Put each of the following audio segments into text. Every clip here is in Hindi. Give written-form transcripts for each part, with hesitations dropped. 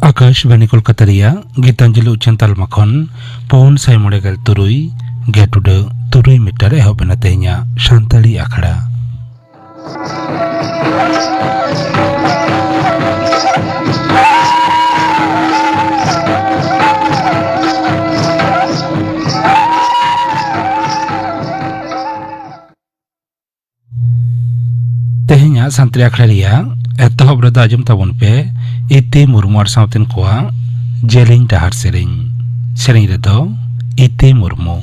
आकाशवाणी कोलकाता गीतांजलि उच्चन तालमाखन पौन साइमोड़े गल तुरुई गेटुड तुरुई मीटर एहबना तेहኛ शांताली आखड़ा तेहኛ शांताली आखड़ा एतहब रदा आजम ताबन पे इति मुर्मु सावतेन कोआ जेलिंग डाहार सेरें रेदो इति मुर्मु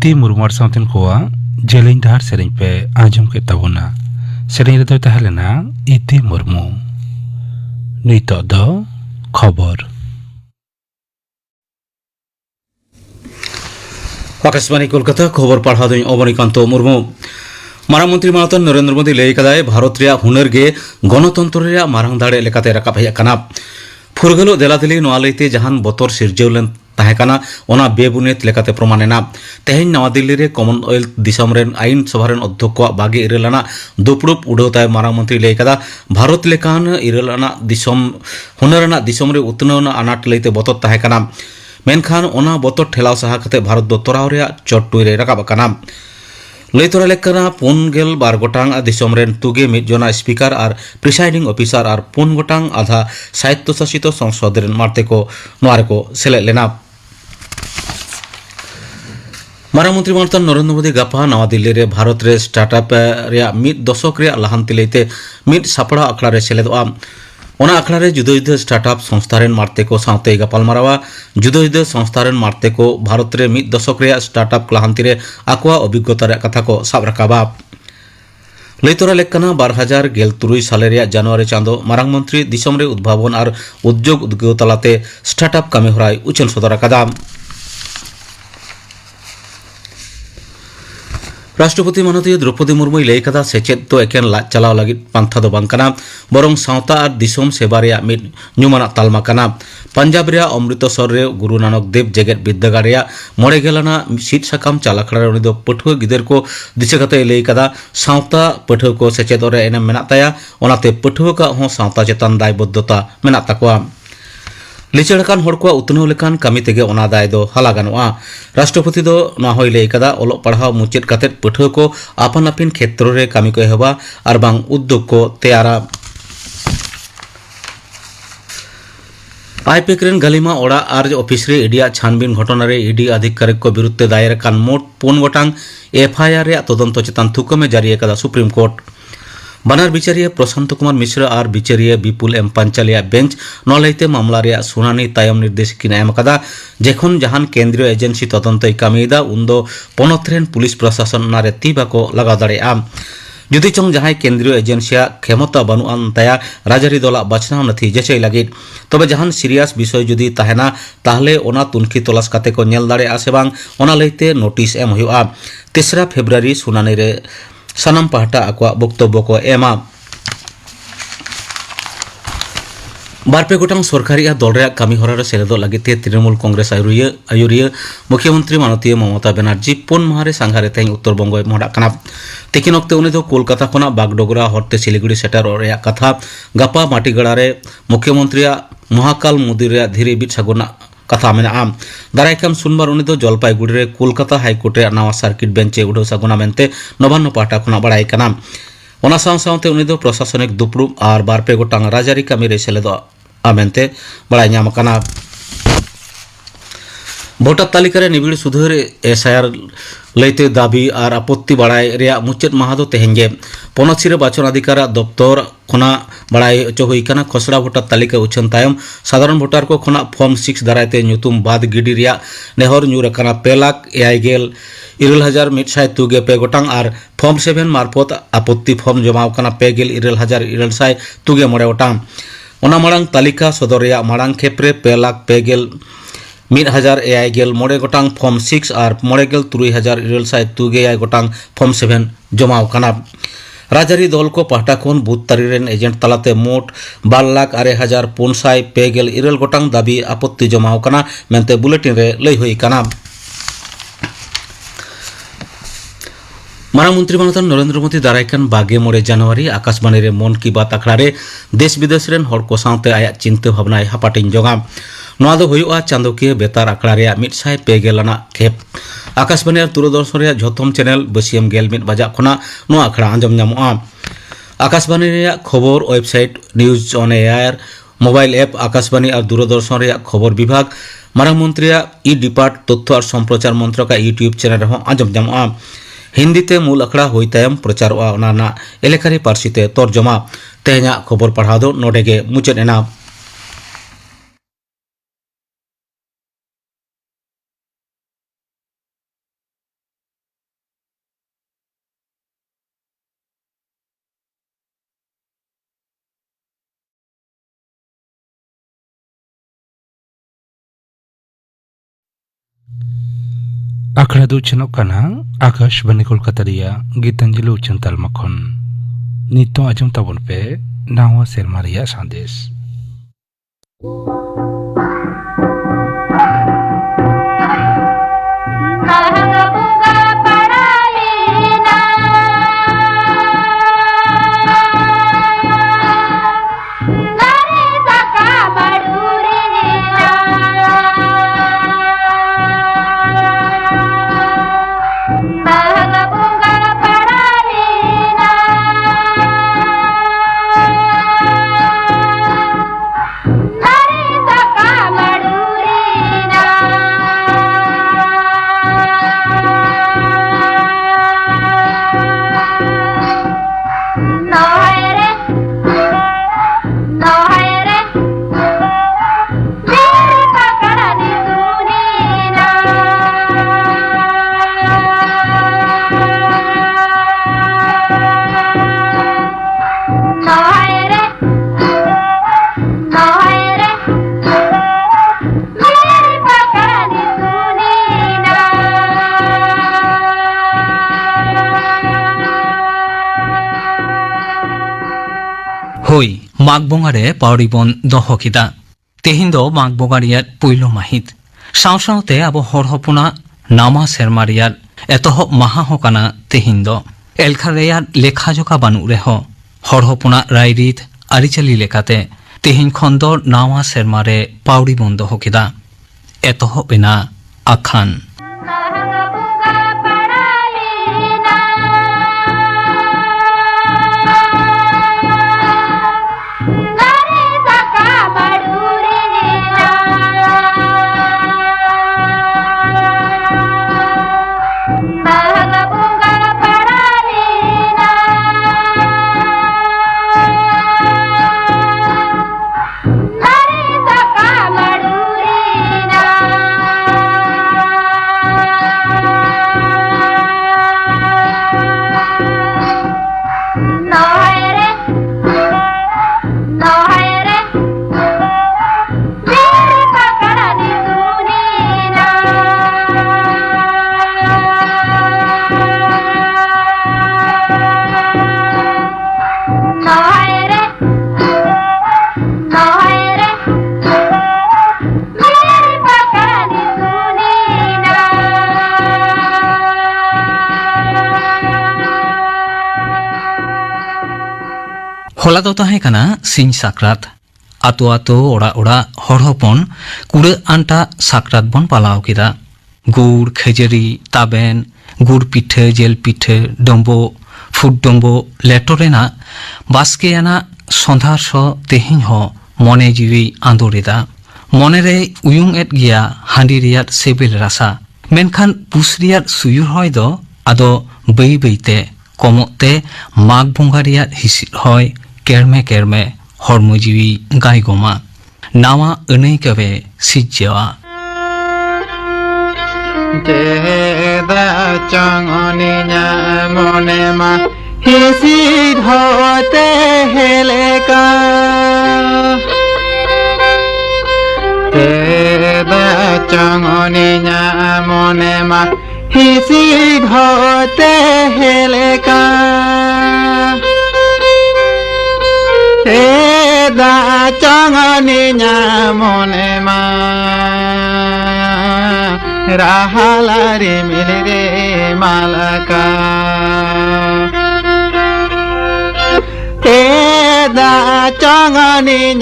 इति मुर्मु सावतेन कोआ जेलिंग डाहार सेरें पे आजम के ताबोना सेरें रेदो ताहेलेना इति मुर्मु नितो दो खबर आकाशवाणी कोलकाता खबर पढ़ा अवनीकान्त मुर्मु मारांग मंत्री मानतन नरेंद्र मोदी लई कदाय भारत रे हुनर गे गणतंत्र रे मारांग दाड़े लेकाते राकाब हेज काना फुरगलो देलादेली नोआ लईते जहान बतर सिरजेवलेन ताहेकाना ओना बेबुनियत लेकाते प्रमाणेना तेहेन नवा दिल्ली रे कॉमनवेल्थ दिसम रेन आईन सभा रेन अध्यक्ष बागे इरेलाना दुपड़ुप उड़ावताय मारांग मंत्री लई कदा भारत लेकान इरेलाना दिसम हुनरना दिसम रे उतनवना आनाट लईते बतर ताहेकाना मेनखान ओना बतर ठेलाव सहा कते भारत दो तोराव रे चट्टुई रे राकाब काना लई तोरा लेकना 52 गोटांग दिसम रेन तुगे मिद जना स्पीकर और प्रिसाइडिंग ऑफिसर और 4 गोटांग आधा साहित्य शासित संसद रेन मारते को नोआरे को सेले लेना मारांग मंत्री मानतन नरेंद्र मोदी गापा नवा दिल्ली रे भारत रे स्टार्टअप रे मिद दशक रे लाहांति लईते मिद सापड़ा आखड़ा रे सेलेदोआ ओना आखड़ा रे जुदा जुदा स्टार्टअप संस्था रेन मारते को सावते गापाल मारावा जुदा जुदा संस्था रेन मारते को भारत रे मिद दशक रे स्टार्टअप लाहांति रे आकुआ अभिज्ञता रे कथा को साब राकाबा लईतोरा लेकना 2013 साले रे जनवरी चांदो मारांग मंत्री दिसम रे उद्भावन और उद्योग उद्योगतालाते स्टार्टअप कामी हराय उचन सदर कादा राष्ट्रपति माननीय द्रौपदी मुर्मू लई कदा सेचेद तो एकेन लाज चलाव लगी पांथा दो बांग कना बरং सावता और दिसम सेवा रे मिद ᱧᱩᱢᱟᱱᱟᱜ तालमा कना पंजाब रे अमृतसर रे गुरु नानक देव जेगेट विद्यागार रे 9 गेलाना सीट साकाम चालाखड़ा रे उनी दो पठुआ गिदर को दिशा कते लई कदा सावता पठुआ को सेचेद रे एनेम मेना ताया ओनाते पठुआ का हो सावता चेतन दायबद्धता मेना ताकोआ लिचड़कान हड़ को उतनव लेकान कामी तेगे ओना दाय दो हाला गानोआ राष्ट्रपति दो ना होय लई कदा ओलो पढ़ाव मुचेद कातेत पठुआ को आपन आपिन क्षेत्र रे कामी को एहबा आर बांग उद्योग को तैयारा आईपीएक रेन गालिमा ओड़ा आर ऑफिस रे इडिया छानबीन घटना रे इडी अधिकारी को विरुद्ध दायर कान मोट 4 गोटांग एफआईआर रे तदंत चेतान थुकमे जारी कदा सुप्रीम कोर्ट बानार बिचारिया प्रशांत कुमार मिश्र और बिचारिया विपुल एम पांचालिया बेंच नलैते मामला रे सुनानी तायम निर्देश किन एम कदा जेखन जहान केंद्रीय एजेंसी तदंत कामीदा उन्दो पनत रेन पुलिस प्रशासन नारे तीबा को लगा दाड़ेआ जुदी चंग जहां केंद्रीय एजेंसिया क्षमता बनुआन ताया राजारी दला बाचनाव नथी जेचै लगित तबे जहान सीरियस विषय जुदी ताहेना ताहले ओना तुनखी तलाश काते को नेल दाड़ेआ से बांग ओना लैते नोटिस एम हुआ 3 फेब्रुआरी सुनानी रे सानाम पाहटा आकुआ बक्तव्य को एमा बारपे गोटांग सरकारी दल रे कामी हरा रे सेलेदो लागिते तृणमूल कांग्रेस आयुरिया मुख्यमंत्री माननीय ममता बनर्जी 4 माह सांघारे तें उत्तर बंग मोड़ा कना तेकिन वक्ते उनी दो कोलकाता खना बागडोगरा हरते सिलीगुड़ी सेटर रे कथा गापा माटीगड़ा रे मुख्यमंत्री महाकाल मुदी रे धीरे बिट सगुना कथा मेना दारायकान सुनबार उनी दो जलपाईगुड़ी रे कोलकाता हाईकोर्ट रे नवा सार्किट बेंचे उड़ो सगुना मेनते नबान्न पाटा खना बड़ाई कना ओना सावते उनी दो प्रशासनिक दुपड़ू और बारपे गोटांग राजारी कामी रे सेलेदो आमेनते बड़ाई ᱧᱟᱢ ᱠᱟᱱᱟ भोटर तालिका रे निबिड़ सुधार एसआईआर लैते दाबी और आपत्ति बड़ाई रे मुचाद माह दो तेहेंगे पनत सिरे बाचन अधिकार दफ्तर खना बड़ाई अचो हुई कना खसड़ा भोटर तालिका उछन तायम साधारण भोटर को खना फॉर्म 6 दारायते ᱧᱩᱛᱩᱢ बाद गिडी रे नेहर ᱧᱩᱨ कना 2,89,132 गोटांग और फॉर्म 7 मार्फत आपत्ति फॉर्म जमा कना 2,9,132 गोटांग ओना मांग तालिका सदर रे मांग खेप्रे 2,01,1 गोटांग फॉर्म 6 और 53,132 गोटांग फॉर्म 7 जमा कना राजारी दल को पाहटा खन बुथ तारी रेन एजेंट तालाते मोट 12,04,450 गोटांग दाबी आपत्ति जमा कना मेनते बुलेटिन रे लई हुई कना मारांग मंत्री मानतन नरेंद्र मोदी दारायकान 22 जनवरी आकाशवाणी रे मन की बात आखड़ा रे देश विदेश रेन हड़ को सावते आया चिंता भावना हापाटिन जोगा नोआ दो हुयुआ चांदोकिया बेतार आखड़ा रे 150 आना खेप आकाशवाणी और दूरदर्शन रे झोतम चैनल बसियम गेल मिट बजा खना नोआ आखड़ा आंजम ᱧᱟᱢᱚᱜᱼᱟ आकाशवाणी रे खबर website news on air mobile app Akashvani और दूरदर्शन रे खबर विभाग मारांग मंत्री ई डिपार्ट तथ्य और संप्रचार मंत्रक यूट्यूब चैनल रे आंजम ᱧᱟᱢᱚᱜᱼᱟ हिंदी ते मूल अखड़ा हुई तायम प्रचारोआ ओना एलेकारे पार्सीते तर्जमा तेहना खबर पढ़ा दो नोडेगे मुचाद एना। Akra du chenok kana Akash Bani Kolkata ria Gitanjali Uchan Talma khon Nito ajam tabon pe Nawa Serma ria sandesh. হই মাঘ বঙারে পাউরিবন দহকিদা তেহিন্দ মাঘ বঙারিয়ার পৈল মাহিত সাও সাওতে আবো হরহপুনা নামা সেরমারিয়ার এতহ মাহা হকানা তেহিন্দ এলখারেয়ার লেখাজোকা বানু রেহ হরহপুনা রাইরিত আরিচালি লেখাতে তেহিন খন্দর নামা সেরমারে পাউরিবন দহকিদা এতহ বেনা আখান হলা দো তাহে কানা সিং সাকরাত আতো আতো ওড়া ওড়া হরহপন কুড়ে আনটা সাকরাত বন পালাও কিদা গুড় খেজেরি তাবেন গুড় পিঠে জেল পিঠে ডম্বো ফুট ডম্বো লেটরেনা বাসকেয়ানা সন্ধার স তেহিং হ মনে জিবি আন্দোরেদা মনেরে উয়ুং এট গিয়া হান্ডি রিয়ার সেবেল রাসা মেনখান পুসরিয়ার সুয়ুর হয় দ আদো বই বইতে কমতে মাঘ বঙ্গারিয়ার হিসির হয় কেরমে কেরমে হরমজিবি গাইগমা নামা অনেই কবে সিজ্জেওয়া Jeda changoninya monema hisid hote heleka Jeda changoninya monema hisid hote heleka Jeda changoninya monema Rahalari milire malaka Teda changani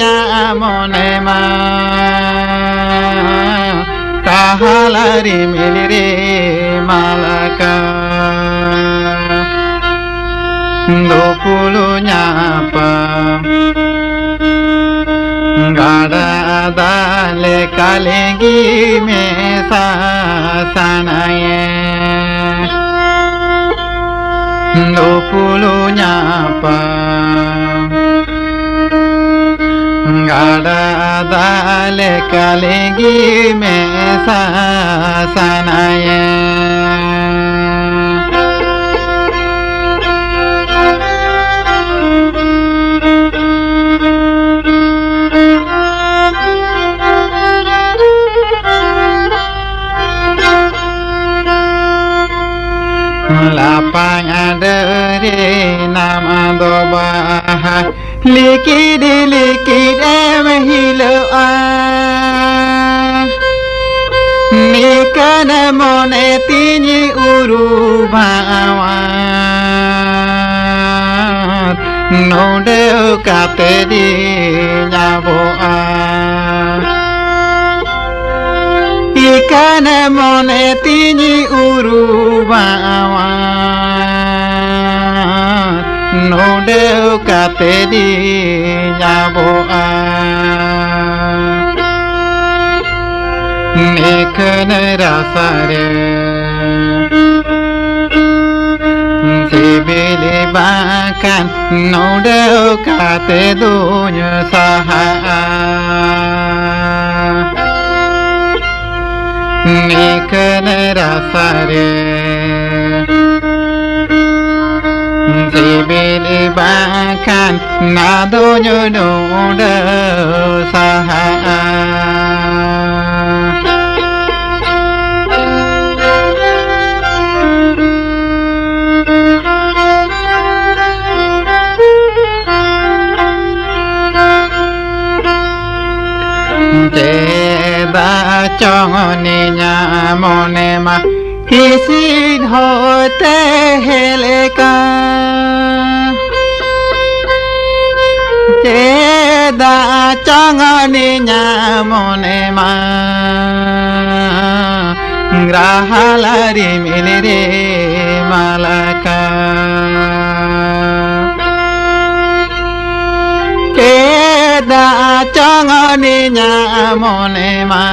monema Rahalari milire malaka Dopulu nyapa Gada dale kalengi me sanaye Dopulu nyapa Gada dale kalengi me sanaye রে নামা দবাহা লিকিরে লিকিরে মহিলো নিকন মনে তিনি উরু ভাওয়ার নোডে কাতে দি যাব ইকান মনে তিনি উরু ভাওয়ার নোডে কাতে দি যাব নিকন রাসারে সিবিলি বাকান নোডে কাতে দুন সাহা নিকন রাসারে সিবিলি বাকান না দুন নোডে সাহা চঙনি মনে মা কিসি হতে হেলেকা দা চঙনি মনে মা গ্রাহালারি মিলি রে মালাকা da changani nya mone ma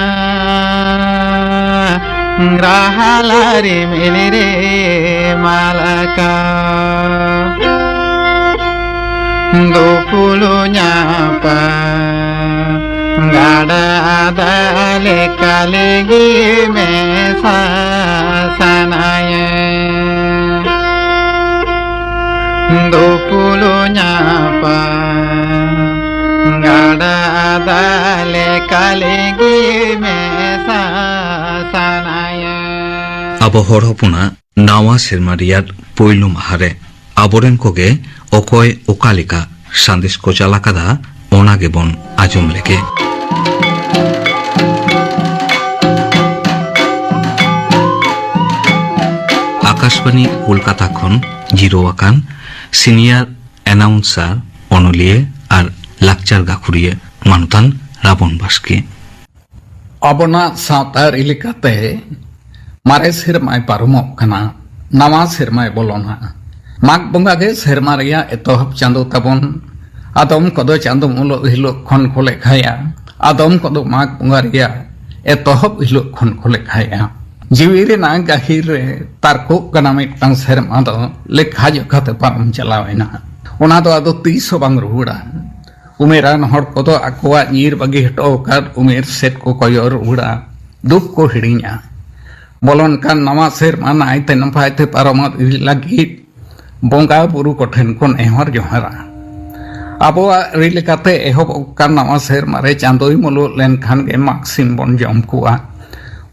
grahalari milire malaka dopulu nya pa gada dale kalegi me sa sanaye dopulu nya pa gada dale kalegi me sa sanaye abo hor hopuna nawa serma riyar poilu mahare aboren koge okoy okalika sandesh ko chalakada onage bon ajom leke Akashvani Kolkata খন জিরো আকান সিনিয়র অ্যানাউন্সার অনলিয়ে আর লাকচার গাখুরিয়ে মানতান রাবণ বাসকে अबना सावतार इलाकाते मारे सेरमाय पारमोग कना नवा सेरमाय बोलोना माग बंगा के सेरमा रिया एतोहब चांदो ताबन आदम कदो चांदो मुलो हिलो खन खोले खाया आदम कदो माग बंगा रिया एतोहब हिलो खन खोले खाया जीवीरे ना गाहिर रे तारको कना मिटतां सेरमा दो लेखा जोखाते पारम चलावेना ओना दो आदो 30 बांग रुड़ा उमेरान हर कोदो आकोआ नीर बगी हटो कर उमेर सेट को कयर उड़ा दुख को हिड़िया बोलन का नवा सेर माना आइते नपाइते पारमत लगी बंगा बुरु कोठेन कोन एहर जोहरा आबोआ रिलेकाते एहब का नवा सेर मारे चांदोई मुलो लेन खान के माक्सिम बन जम कुआ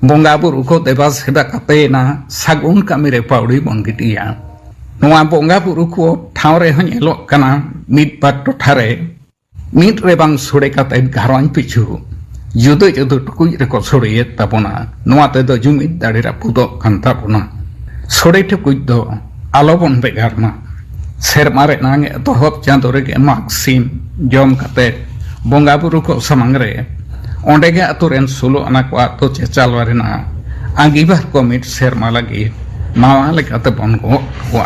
बंगा बुरु को देवा सेवा काते ना सागुन कामिरे पाउड़ी बन गिटिया नवा बंगा बुरु को ठावरे हनेलो कना मिट बात टोठारे मीट रेबांग सोड़े काते घरवान पिछु जुदो जुदो टुकुई रेको सोड़े ताबोना नोआते दो जुमित दाड़ेरा पुदो कांता बोना सोड़े टुकुई दो आलोबन बेगारमा सेरमारे नांगे तोहब चांदोरे के माक्सिम जम काते बंगा बुरु को समांगरे ओंडे के अतुरेन सोलो अना को आतो चेचालवारे ना आंगीबार को मीट सेरमा लगी मावा लेकाते बन को हुआ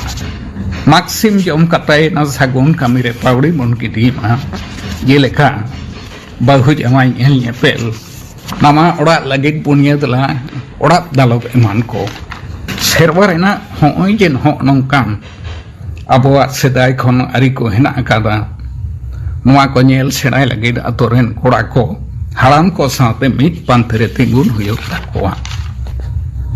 माक्सिम जम काते ना सागुन कामिरे पाउड़ी बन की दीमा ये लेखा बहु जमाई पेल नामा ओड़ा लगे पुनिया दला ओड़ा दालोग एमान को सेरवारे ना होई जेन हो नंकान अबोआ सेदाय खन आरी को हेना कादा नुआ को नेल सेडाय लगे अतोरेन कोड़ा को हाराम को साथे मिट पांथरे तिंगुन हुयो ताकोआ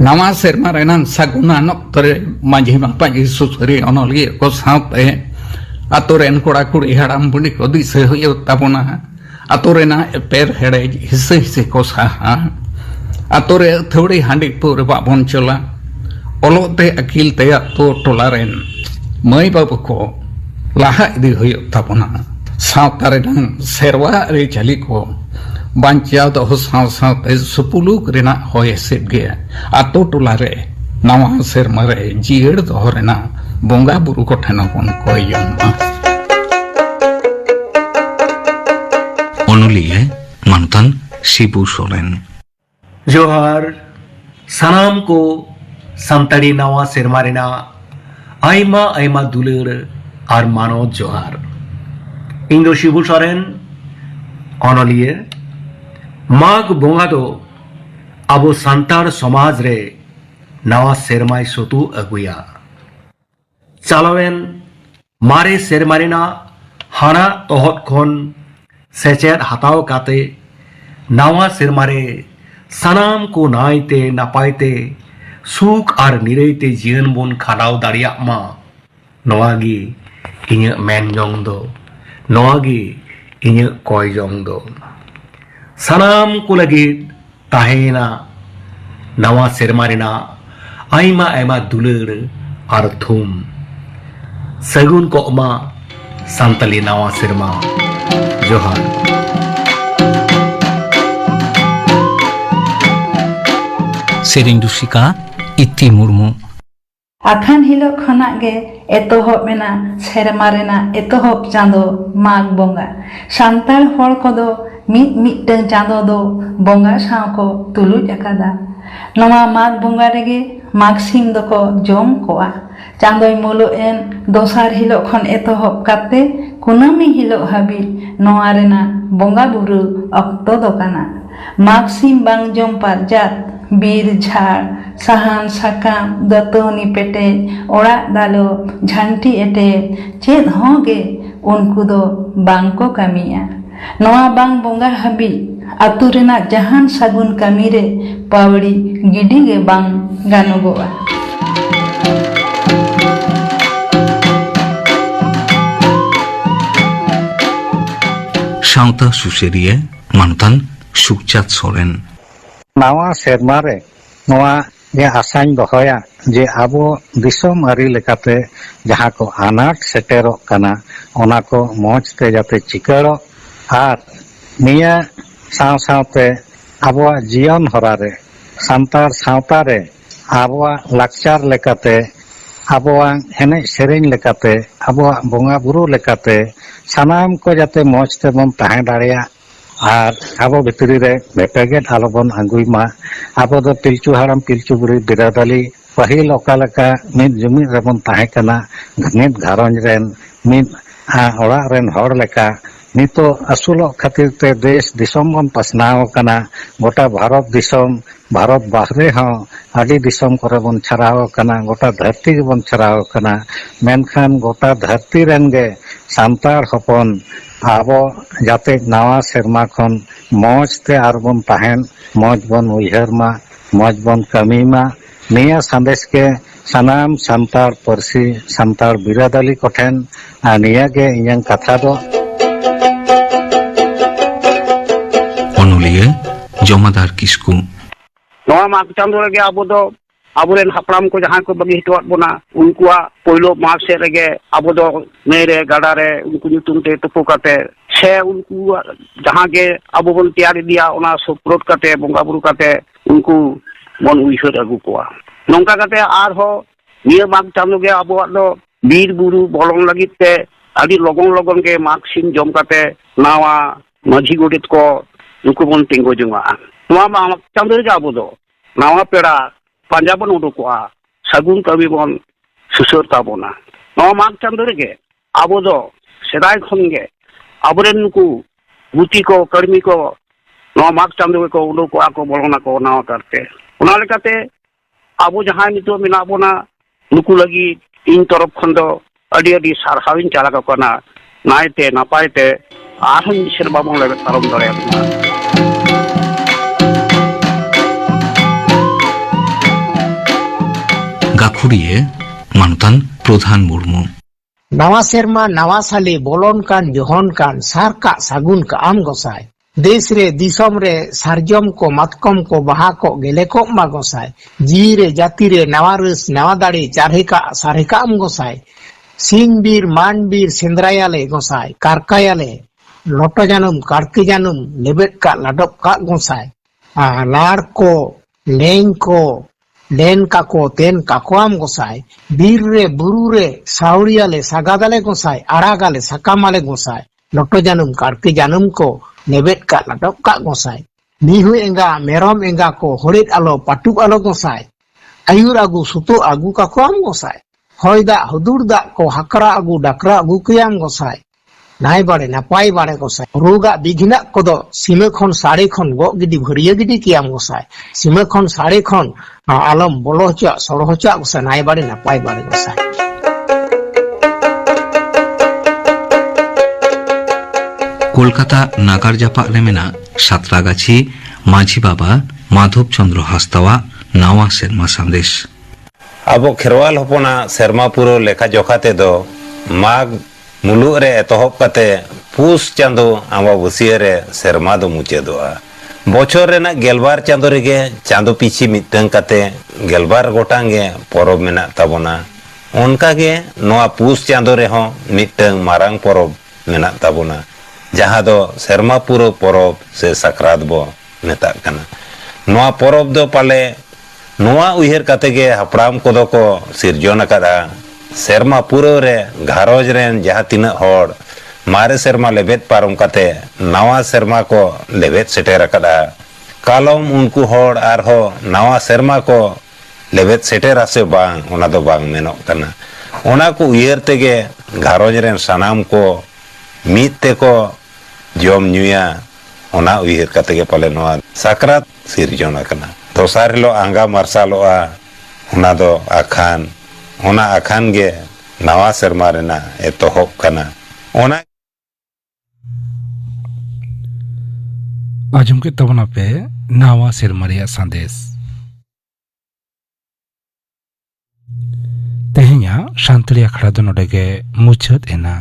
नामा सेरमा रेना सागुना नक्तरे माझी मापा सुसरी अनलिए को साथे अतोरेन कोड़ा कुड़ी हाराम बुनी को दिसे हुयो ताबोना अतोरेना पेर हेड़े हिस्से हिस्से को साहा अतोरे थोड़ी हांडी पूरे बाबन चला ओलोते अकील ते तो टोलारेन ᱢᱟᱹᱭ ᱵᱟᱹᱵᱩ ᱠᱚ ᱞᱟᱦᱟ ᱤᱫᱤ ᱦᱩᱭᱩᱜ ᱛᱟᱵᱚᱱᱟ ᱥᱟᱶᱛᱟ ᱨᱮᱱᱟᱜ ᱥᱮᱨᱣᱟ ᱟᱹᱨᱤᱪᱟᱹᱞᱤ ᱠᱚ ᱵᱟᱧᱪᱟᱣ ᱫᱚᱦᱚ ᱥᱟᱶ ᱥᱟᱶᱛᱮ ᱥᱩᱯᱩᱞᱩᱠ ᱨᱮᱱᱟᱜ ᱦᱚᱭ ᱦᱤᱸᱥᱤᱫ ᱜᱮ ᱟᱛᱳ ᱴᱚᱞᱟ ᱨᱮ ᱱᱟᱣᱟ ᱥᱮᱨᱢᱟ ᱨᱮ ᱡᱤᱭᱟᱹᱲ ᱫᱚᱦᱚ ᱨᱮᱱᱟᱜ ᱵᱚᱸᱜᱟ ᱵᱩᱨᱩ ᱠᱚ ᱴᱷᱮᱱ ᱦᱚᱸᱵᱚᱱ ᱠᱚᱭ ᱡᱚᱝ ᱢᱟ। ᱚᱱᱚᱞᱤᱭᱟᱹ ᱢᱟᱱᱚᱛᱟᱱ ᱥᱤᱵᱩ ᱥᱚᱨᱮᱱ। जोहार सानाम को सानताड़ी नवा सेरमा रेना आयमा आयमा दुलर और मानव जोहार इन दो शिबू सोरेन अनलिये माघ बोंगा दो अब सान्तार समाज रे नवा सेरमाय सोतु अगुया चालवेन मारे सेरमारिना हाना तोहत खन सेचेद हताव काते नवा सेरमारे सानाम को नायते नापायते सुख और निरैते जीवन बन खाडाव दाड़िया मा नवागी इन्य मेन जोंग दो नवागी इन्य कॉय जोंग दो सानाम को लगी ताहेना नवा सेरमारिना आयमा आयमा दुलर और थुम सगुन को मा सांतली नवा सेरमा जोहार। सेरें दुसिका इति मुर्मू। आखान हिलो खना गे एतोहब मेना सेरमा रेना एतोहब चांदो माघ बोंगा सान्ताल होड़ कोदो मिट मिटटन चांदो दो बोंगा साव को तुलुज अकादा नवा माघ बोंगा रेगे माघ सिम दको जोम कोआ चांदोय मुलो एन दोसार हिलो खन एतोहब काते कुनामी हिलो हाबिल नवा रेना बोंगा बुरु अक्तो दो काना माघ सिम बांग जोम पार जात बीर झाड़ साहान साकाम दतौनी पेटे ओड़ा दालो झंटी एटे चेद होगे उनको दो बांग को कमिया नवा बांग बोंगा हबी अतु रेना जहान सागुन कमी रे पावड़ी गिडी गे बांग गानोगोआ। सावता सुसेरिया मानतान सुखचाँद सोरेन। नवा सेरमा रे नवा जे आशाñ दोहया जे आबो दिसोम आरी लेकाते जहां को आनाट सेटेरो कना ओना को मोजते जाते चिकड़ो आर निया साव सावते आबो जीवन हरा रे सांतार सावता रे आबो लाक्चार लेकाते आबो एने सेरेñ लेकाते आबो बोंगा बुरु लेकाते सानाम को जाते मोजते बन ताहे दाड़िया और आबो भितरी रे भेपेगेट आलोबन आंगुईमा आबो दो पिलचु हाराम पिलचु बुरी बिरादाली पहिल ओकालका मिद जुमिद रेबन ताहे कना मिद घारंज रेन मिद ओड़ा रेन हर लेका नितो असुलो खातिर ते देश दिसोम बन पसनाव कना गोटा भारत दिसोम भारत बाहरे हों आदि दिसोम करे बन छराव कना गोटा धरती बन छराव कना मेनखान गोटा धरती रेन गे सांतार हपन आबो जाते नवा सेरमा खन मौजते आरबन ताहेन मौज बन उयहर मा मौज बन कमी मा निया संदेश के सनाम सांतार परसी सांतार बिरादाली कोठेन निया के इᱧᱟᱝ कथा दो। अनलिया जमादार किस्कू। नवा माघ चांदो रेगे आबो दो आबोरेन हापड़ाम को जहां को बगी हिटवात बोना उनकुआ पोइलो माघ से रेगे आबो दो मेरे गाड़ा रे उनको ᱧᱩᱛᱩᱢ ते तुपो काते से उनको जहां के आबो बन तैयार दिया ओना सुप्रोट काते बोंगा बुरु काते उनको मन उइहर अगु कोआ नोंका काते आर हो निया माघ चांदो गे आबो दो बीर बुरु बोलों लगित ते आदि लगन लगन के माघ सिम जम काते नावा माझी गोडित को उनको बन तिंगो जुंगा नवा माघ चांदो गे आबो दो नावा पेड़ा पंजाबन उडुकोआ सगुन कवि बन सुसर ताबोना नवा माघ चांदो रेगे आबो दो सेदाय खन गे आबोरेन नुकु गुती को कर्मी को नवा माघ चांदो को उडुकोआ को बोलोना को नावा करते ओना लेकाते आबो जहां नितो मेना बोना नुकु लगी इन तरफ खन दो अडी अडी सारहाविन चालाका कोना नायते नापायते आरहन सेरबा बन लेबे तारम दरेया गाखुड़िए मानतान प्रधान मुर्मू। नवा सेरमा नवा साले बोलोन कान जोहन कान सारका सागुन का आम गोसाय देश रे दिसोम रे सारजम को मतकम को बहा को गेले को मा गोसाय जी रे जाति रे नवा रस नवा दाड़ी चारे का सारे का आम गोसाय सिंह बीर मान बीर सेंद्रायाले गोसाई कारकायाले लोटो जानम कारकी जानम लेबेट का लाडब का गोसाई लाड़ को लेंग को लेन का को तेन काकोआम गोसाई बीर रे बुरु रे सावड़ियाले सागादाले गोसाई आड़ागाले सकामाले गोसाई लोटो जानम कारकी जानम को लेबेट का लाडब का गोसाई मिहु एंगा मेरम एंगा को होड़ेट आलो पाटुक आलो गोसाई आयुर आगु सुतो आगु काकोआम गोसाई हयदा हुदुर दा को हाकरा आगु डाकरा आगु कियाम गोसाई नाय बाड़े नापाय बाड़े गोसाई रोगा बिघिना कोदो सीमे खन साड़े खन गो गिडी भरिया गिडी कियाम गोसाई सीमे खन साड़े खन आलम बोलो हचा सड़ो हचा गोसाई नाय बाड़े नापाय बाड़े गोसाई কলকাতা নাগারজাপা রেমেনা সাতরাগাছি মাঝি বাবা মাধব চন্দ্র হাস্তাওয়া নাওয়া সেরমা সন্দেশ আবো খেরওয়াল হপনা সেরমা পুরো লেখা জোখাতে দো মাঘ মুলুক রে এতহব কাতে পুষ চাঁদো আম্বাবসিয়া রে সেরমা দো মুচেদোয়া বছর রেনা গেলবার চাঁদো রেগে চাঁদো পিছি মিটং কাতে গেলবার গোটাঙ্গে পরব মেনা তাবনা অনকাগে নোয়া পুষ চাঁদো রেহো মিটং মারাং পরব মেনা তাবনা जहाँ दो सेरमा पुरो परब से सक्रात बो मेताग कना नोआ परब दो पाले नोआ उइहर काते गे हपड़ाम कोदो को सिरजोन अकादा सेरमा पुरो रे घारोज रेन जहाँ तिना होड़ मारे सेरमा लेबेत पारम काते नवा सेरमा को लेबेत सेटेर अकादा कालम उनको होड़ आर हो नवा सेरमा को लेबेत सेटेर आसे बांग ओना दो बांग मेनो कना ओना को उइहर तेगे घारोज रेन सनाम को मीत ते को जम नुया ओना उइहर काते गे पाले नोआ साक्रात सिरजोन अकना दोसार हिलो आंगा मार्सालोआ ओना दो आखान ओना आखान गे नवा सेरमा रेना एतोहब कना ओना आजम के तबना पे नावा सेरमा रेया संदेश तेहेnya शांतली अखड़ा दो नोडे गे मुचत एना